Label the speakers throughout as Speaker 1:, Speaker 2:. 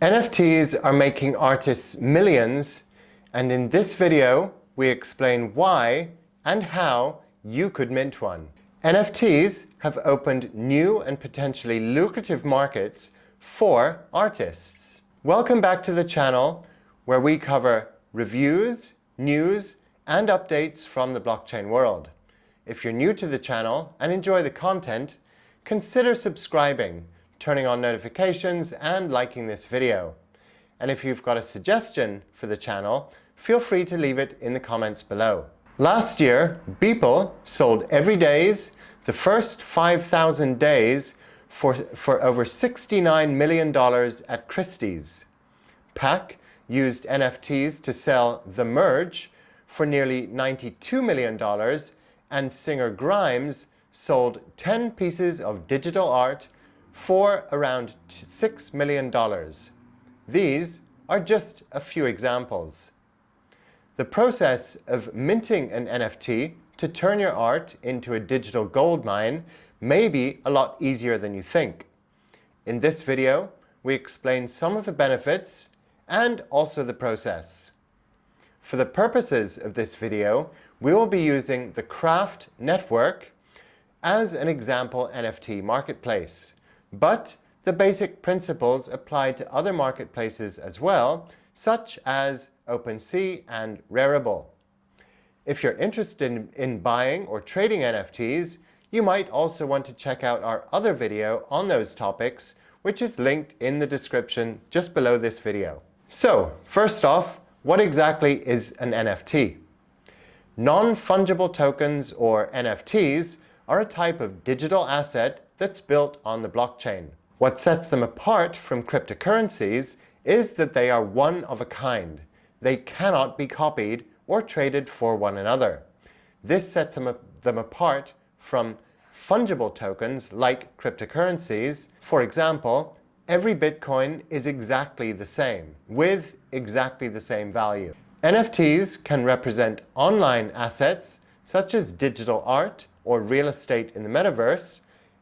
Speaker 1: NFTs are making artists millions, and in this video, we explain why and how you could mint one. NFTs have opened new and potentially lucrative markets for artists. Welcome back to the channel where we cover reviews, news, and updates from the blockchain world. If you're new to the channel and enjoy the content, consider subscribing, turning on notifications, and liking this video. And if you've got a suggestion for the channel, feel free to leave it in the comments below. Last year, Beeple sold every days the first 5,000 days for over $69 million at Christie's. Pack used NFTs to sell The Merge for nearly $92 million, and singer Grimes sold 10 pieces of digital art for around $6 million. These are just a few examples. The process of minting an NFT to turn your art into a digital gold mine may be a lot easier than you think. In this video, we explain some of the benefits and also the process. For the purposes of this video, we will be using the Craft network as an example NFT marketplace. But the basic principles apply to other marketplaces as well, such as Opensea and Rareable. If you're interested in buying or trading NFTs, you might also want to check out our other video on those topics, which is linked in the description just below this video. So, first off, what exactly is an NFT? Non-fungible tokens, or NFTs, are a type of digital asset that's built on the blockchain. What sets them apart from cryptocurrencies is that they are one of a kind. They cannot be copied or traded for one another. This sets them apart from fungible tokens like cryptocurrencies. For example, every Bitcoin is exactly the same, with exactly the same value. NFTs can represent online assets such as digital art or real estate in the metaverse.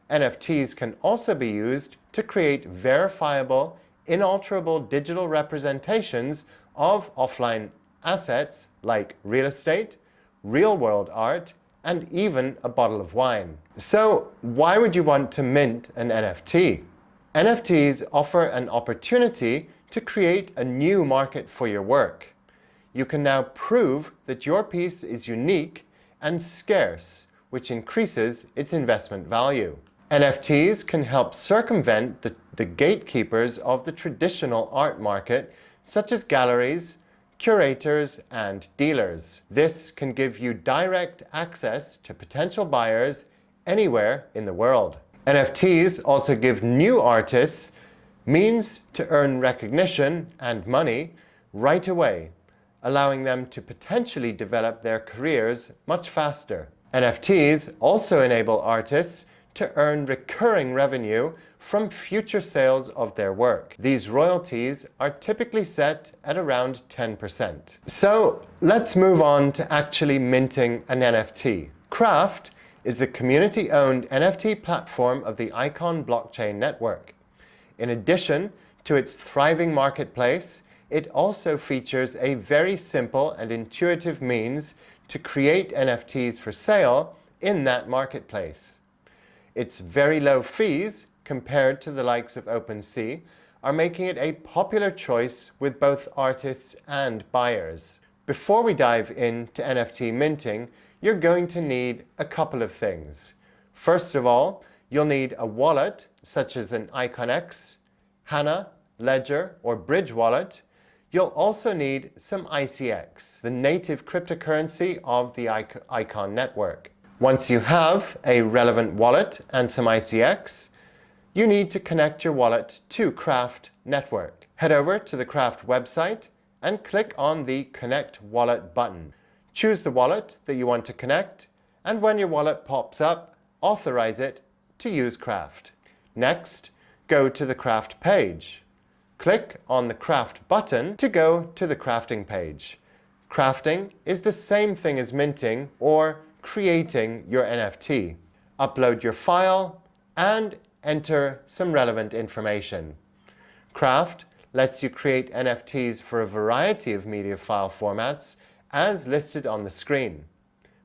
Speaker 1: NFTs can also be used to create verifiable, inalterable digital representations of offline assets like real estate, real-world art, and even a bottle of wine. So, why would you want to mint an NFT? NFTs offer an opportunity to create a new market for your work. You can now prove that your piece is unique and scarce, which increases its investment value. NFTs can help circumvent the gatekeepers of the traditional art market, such as galleries, curators, and dealers. This can give you direct access to potential buyers anywhere in the world. NFTs also give new artists means to earn recognition and money right away, allowing them to potentially develop their careers much faster. NFTs also enable artists to earn recurring revenue from future sales of their work. These royalties are typically set at around 10%. So let's move on to actually minting an NFT. Craft is the community-owned NFT platform of the Icon blockchain network. In addition to its thriving marketplace, it also features a very simple and intuitive means to create NFTs for sale in that marketplace. Its very low fees, compared to the likes of Opensea, are making it a popular choice with both artists and buyers. Before we dive into NFT minting, you're going to need a couple of things. First of all, you'll need a wallet, such as an IconX, Hana, Ledger, or Bridge wallet. You'll also need some ICX, the native cryptocurrency of the Icon network. Once you have a relevant wallet and some ICX, you need to connect your wallet to Craft network. Head over to the Craft website and click on the Connect Wallet button. Choose the wallet that you want to connect, and when your wallet pops up, authorize it to use Craft. Next, go to the Craft page. Click on the Craft button to go to the crafting page. Crafting is the same thing as minting or creating your NFT. Upload your file and enter some relevant information. Craft lets you create NFTs for a variety of media file formats as listed on the screen.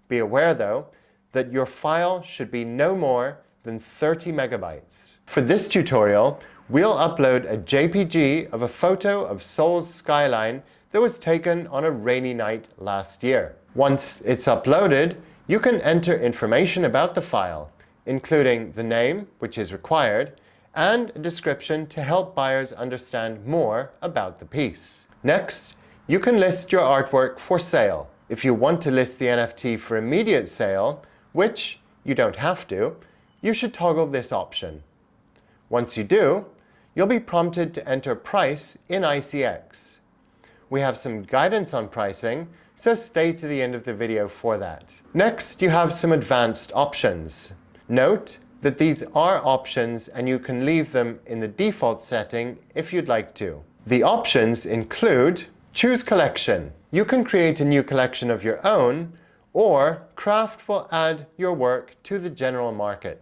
Speaker 1: Be aware though that your file should be no more than 30 megabytes. For this tutorial, we'll upload a JPG of a photo of Seoul's skyline that was taken on a rainy night last year. Once it's uploaded, you can enter information about the file, including the name, which is required, and a description to help buyers understand more about the piece. Next, you can list your artwork for sale. If you want to list the NFT for immediate sale, which you don't have to, you should toggle this option. Once you do, you'll be prompted to enter price in ICX. We have some guidance on pricing, so stay to the end of the video for that. Next, you have some advanced options. Note that these are options and you can leave them in the default setting if you'd like to. The options include choose collection. You can create a new collection of your own, or Craft will add your work to the general market.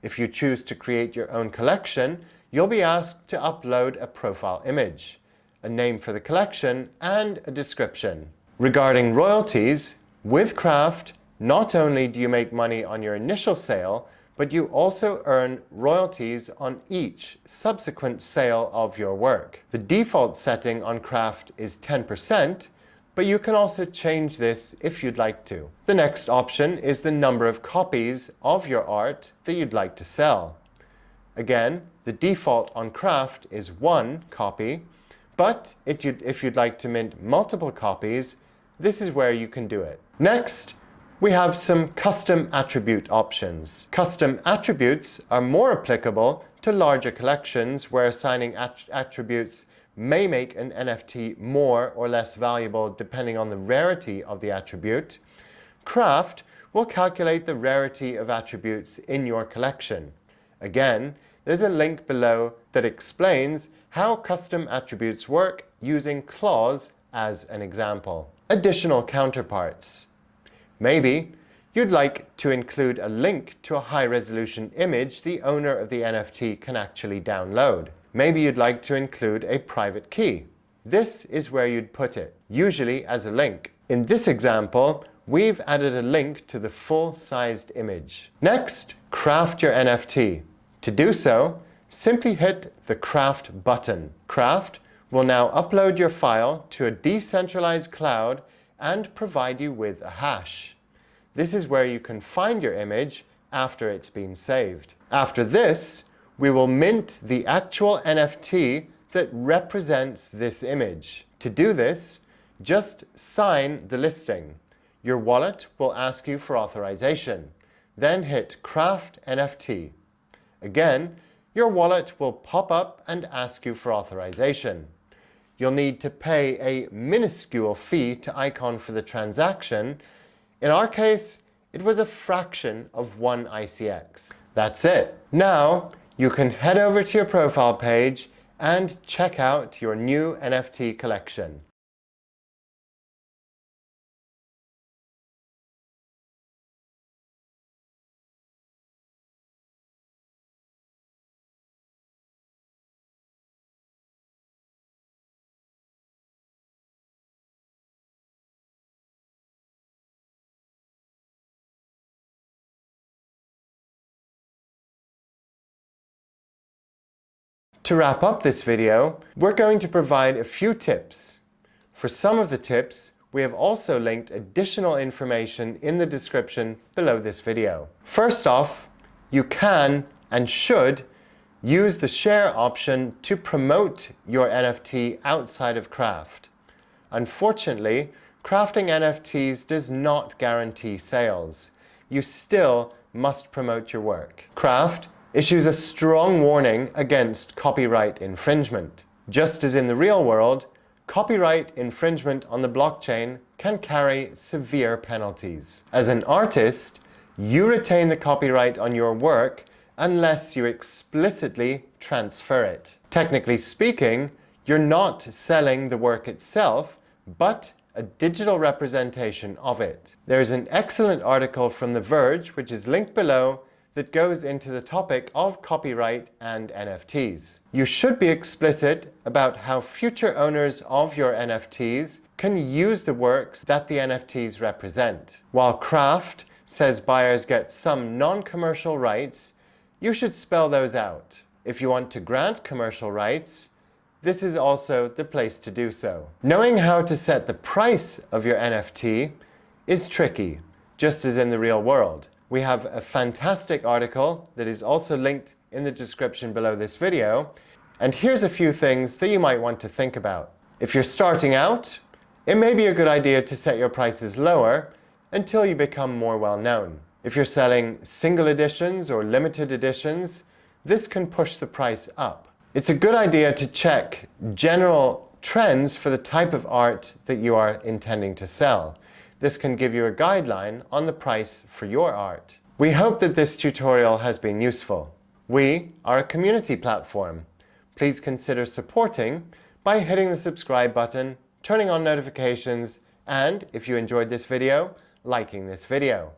Speaker 1: If you choose to create your own collection, you'll be asked to upload a profile image, a name for the collection, and a description. Regarding royalties, with Craft, not only do you make money on your initial sale, but you also earn royalties on each subsequent sale of your work. The default setting on Craft is 10%, but you can also change this if you'd like to. The next option is the number of copies of your art that you'd like to sell. Again, the default on Craft is 1 copy, but if you'd like to mint multiple copies, this is where you can do it. Next, we have some custom attribute options. Custom attributes are more applicable to larger collections where assigning attributes may make an NFT more or less valuable depending on the rarity of the attribute. Craft will calculate the rarity of attributes in your collection. Again, there's a link below that explains how custom attributes work using clause as an example. Additional counterparts. Maybe you'd like to include a link to a high-resolution image the owner of the NFT can actually download. Maybe you'd like to include a private key. This is where you'd put it, usually as a link. In this example, we've added a link to the full-sized image. Next, craft your NFT. To do so, simply hit the Craft button. Craft will now upload your file to a decentralized cloud and provide you with a hash. This is where you can find your image after it's been saved. After this, we will mint the actual NFT that represents this image. To do this, just sign the listing. Your wallet will ask you for authorization. Then hit Craft NFT. Again, your wallet will pop up and ask you for authorization. You'll need to pay a minuscule fee to Icon for the transaction. In our case, it was a fraction of 1 ICX. That's it. Now, you can head over to your profile page and check out your new NFT collection. To wrap up this video, we're going to provide a few tips. For some of the tips, we have also linked additional information in the description below this video. First off, you can and should use the share option to promote your NFT outside of Craft. Unfortunately, crafting NFTs does not guarantee sales. You still must promote your work. Craft issues a strong warning against copyright infringement. Just as in the real world, copyright infringement on the blockchain can carry severe penalties. As an artist, you retain the copyright on your work unless you explicitly transfer it. Technically speaking, you're not selling the work itself, but a digital representation of it. There's an excellent article from The Verge, which is linked below, that goes into the topic of copyright and NFTs. You should be explicit about how future owners of your NFTs can use the works that the NFTs represent. While Craft says buyers get some non-commercial rights, you should spell those out. If you want to grant commercial rights, this is also the place to do so. Knowing how to set the price of your NFT is tricky, just as in the real world. We have a fantastic article that is also linked in the description below this video, and here's a few things that you might want to think about. If you're starting out, it may be a good idea to set your prices lower until you become more well known. If you're selling single editions or limited editions, this can push the price up. It's a good idea to check general trends for the type of art that you are intending to sell. This can give you a guideline on the price for your art. We hope that this tutorial has been useful. We are a community platform. Please consider supporting by hitting the subscribe button, turning on notifications, and if you enjoyed this video, liking this video.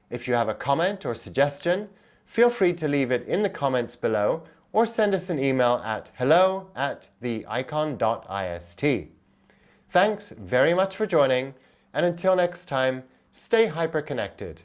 Speaker 1: If you have a comment or suggestion, feel free to leave it in the comments below or send us an email at hello@theicon.ist. Thanks very much for joining, and until next time, stay hyper-connected.